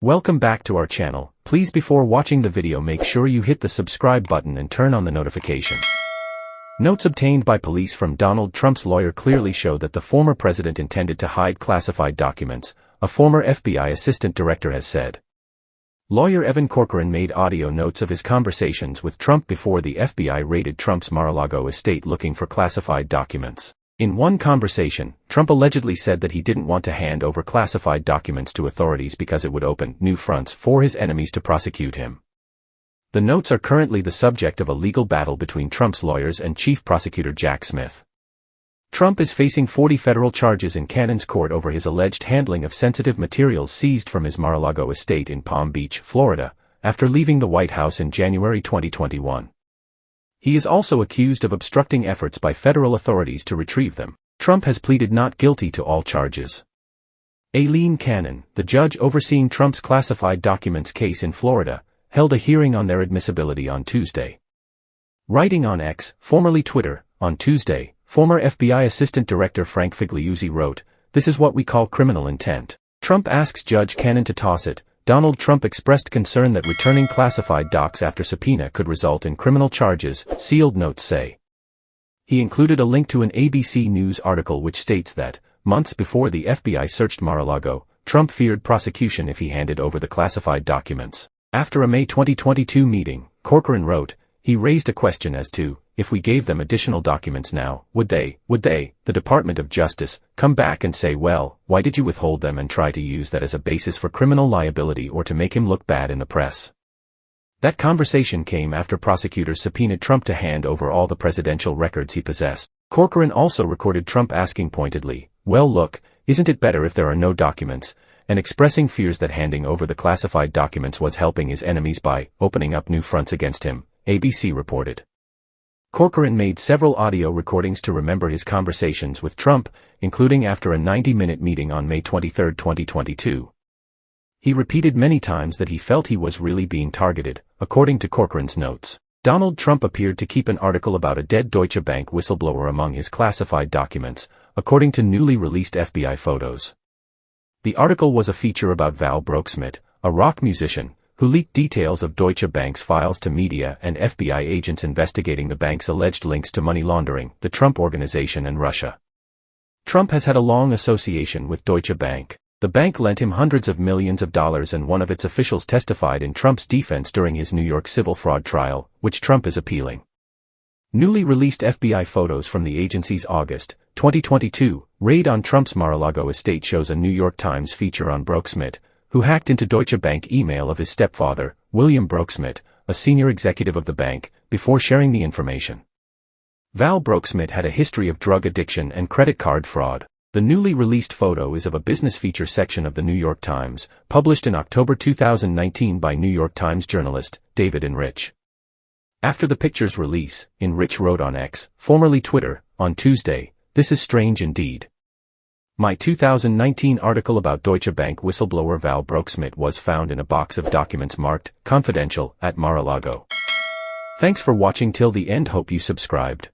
Welcome back to our channel. Please, before watching the video, make sure you hit the subscribe button and turn on the notification. Notes obtained by police from Donald Trump's lawyer clearly show that the former president intended to hide classified documents, a former FBI assistant director has said. Lawyer Evan Corcoran made audio notes of his conversations with Trump before the FBI raided Trump's Mar-a-Lago estate looking for classified documents. In one conversation, Trump allegedly said that he didn't want to hand over classified documents to authorities because it would open new fronts for his enemies to prosecute him. The notes are currently the subject of a legal battle between Trump's lawyers and Chief Prosecutor Jack Smith. Trump is facing 40 federal charges in Cannon's court over his alleged handling of sensitive materials seized from his Mar-a-Lago estate in Palm Beach, Florida, after leaving the White House in January 2021. He is also accused of obstructing efforts by federal authorities to retrieve them. Trump has pleaded not guilty to all charges. Aileen Cannon, the judge overseeing Trump's classified documents case in Florida, held a hearing on their admissibility on Tuesday. Writing on X, formerly Twitter, on Tuesday, former FBI Assistant Director Frank Figliuzzi wrote, "This is what we call criminal intent." Trump asks Judge Cannon to toss it. Donald Trump expressed concern that returning classified docs after subpoena could result in criminal charges, sealed notes say. He included a link to an ABC News article which states that, months before the FBI searched Mar-a-Lago, Trump feared prosecution if he handed over the classified documents. After a May 2022 meeting, Corcoran wrote, he raised a question as to, if we gave them additional documents now, would they, the Department of Justice, come back and say, well, why did you withhold them, and try to use that as a basis for criminal liability or to make him look bad in the press? That conversation came after prosecutors subpoenaed Trump to hand over all the presidential records he possessed. Corcoran also recorded Trump asking pointedly, well look, isn't it better if there are no documents, and expressing fears that handing over the classified documents was helping his enemies by opening up new fronts against him, ABC reported. Corcoran made several audio recordings to remember his conversations with Trump, including after a 90-minute meeting on May 23, 2022. He repeated many times that he felt he was really being targeted, according to Corcoran's notes. Donald Trump appeared to keep an article about a dead Deutsche Bank whistleblower among his classified documents, according to newly released FBI photos. The article was a feature about Val Broeksmit, a rock musician, who leaked details of Deutsche Bank's files to media and FBI agents investigating the bank's alleged links to money laundering, the Trump Organization, and Russia. Trump has had a long association with Deutsche Bank. The bank lent him hundreds of millions of dollars, and one of its officials testified in Trump's defense during his New York civil fraud trial, which Trump is appealing. Newly released FBI photos from the agency's August 2022 raid on Trump's Mar-a-Lago estate shows a New York Times feature on Broeksmit, who hacked into Deutsche Bank email of his stepfather, William Broeksmit, a senior executive of the bank, before sharing the information. Val Broeksmit had a history of drug addiction and credit card fraud. The newly released photo is of a business feature section of the New York Times, published in October 2019 by New York Times journalist David Enrich. After the picture's release, Enrich wrote on X, formerly Twitter, on Tuesday, "This is strange indeed. My 2019 article about Deutsche Bank whistleblower Val Broeksmit was found in a box of documents marked confidential at Mar-a-Lago." Thanks for watching till the end. Hope you subscribed.